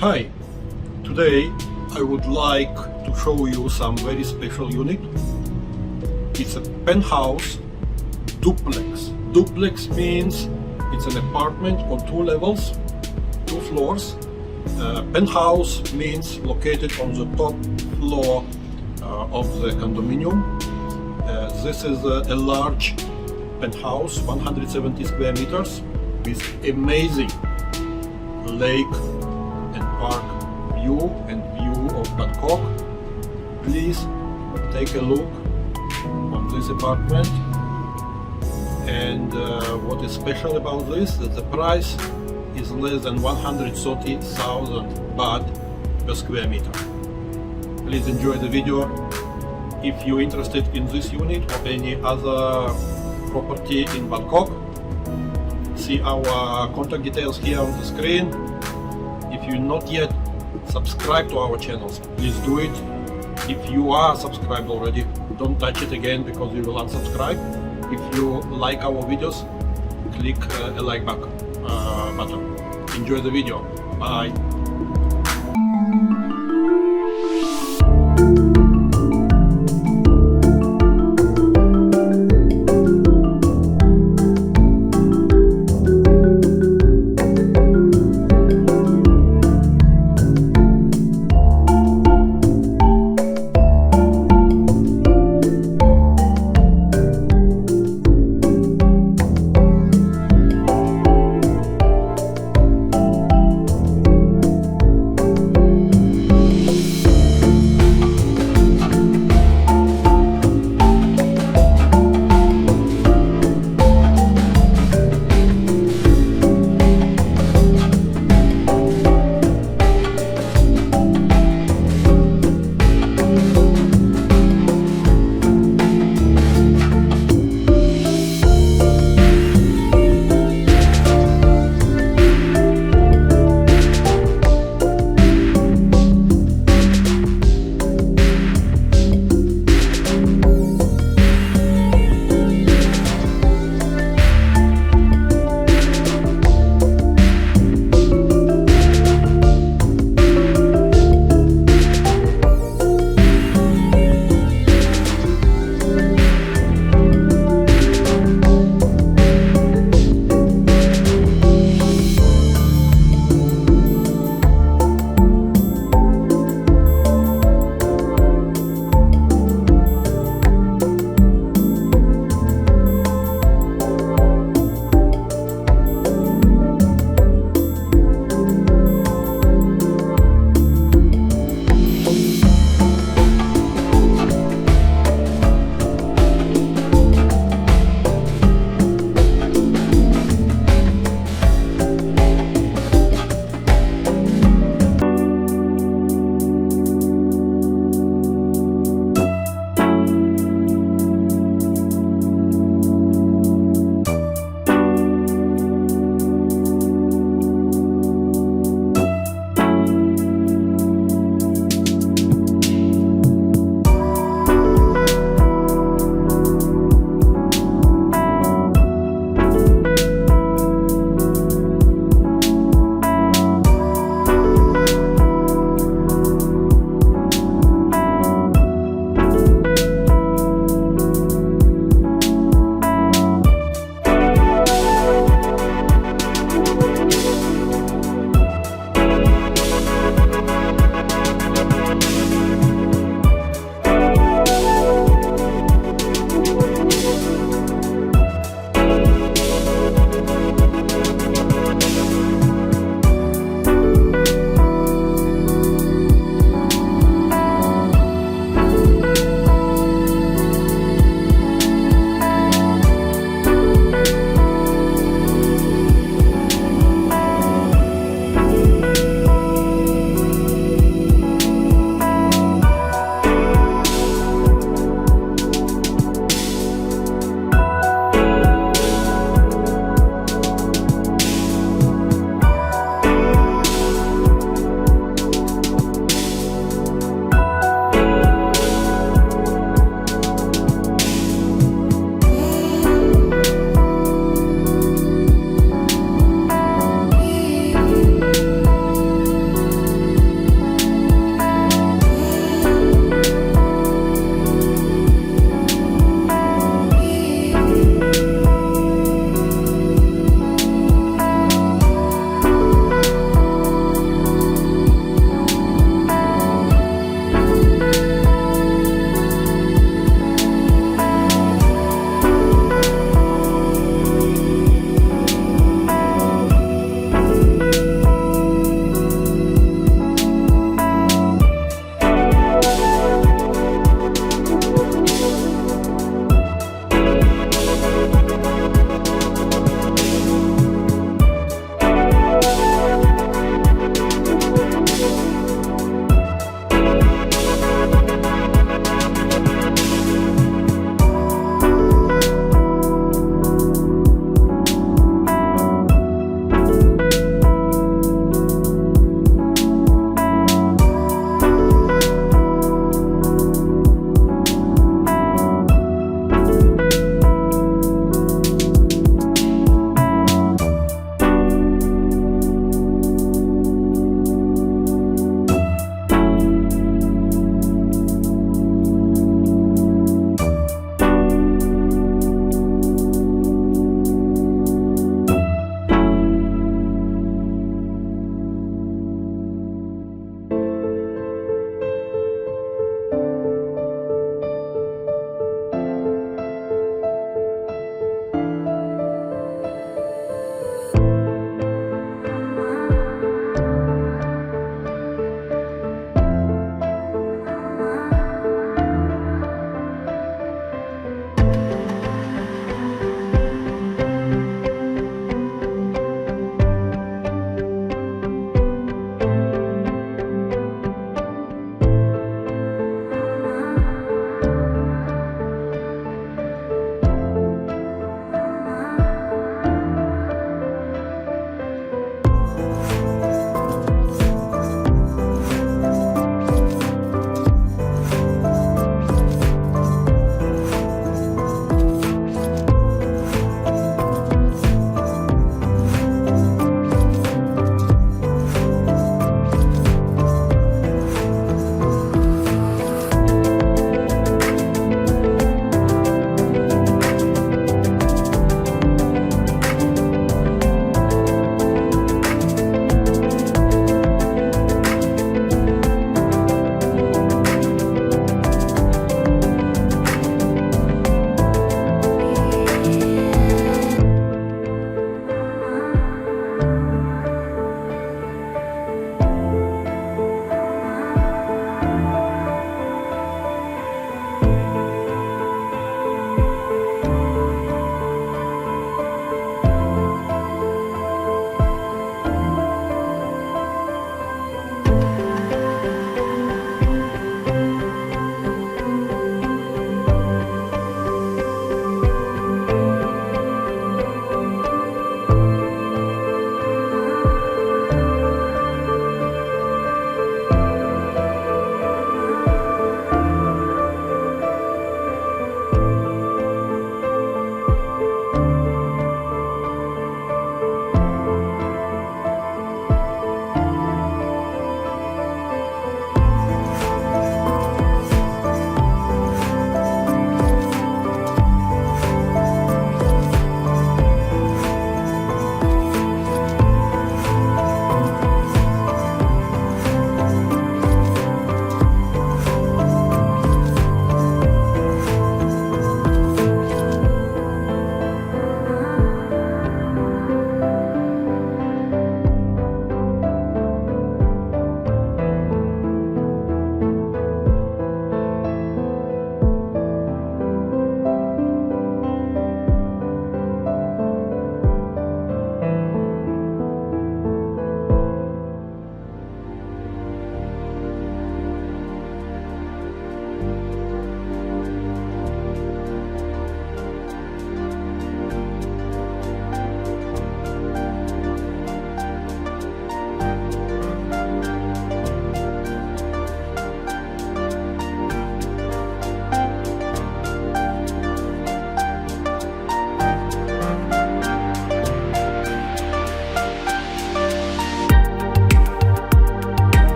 Hi, today I would like to show you some very special unit. It's a penthouse duplex. Duplex means it's an apartment on 2 levels, 2 floors. Penthouse means located on the top floor of the condominium. This is a large penthouse, 170 square meters, with amazing lake and park view and view of Bangkok. Please take a look on this apartment. And what is special about this, that the price is less than 130,000 baht per square meter. Please enjoy the video. If you're interested in this unit or any other property in Bangkok, see our contact details here on the screen. If you're not yet subscribed to our channels, please do it. If you are subscribed already, don't touch it again because you will unsubscribe. If you like our videos, click a like button. Enjoy the video. Bye.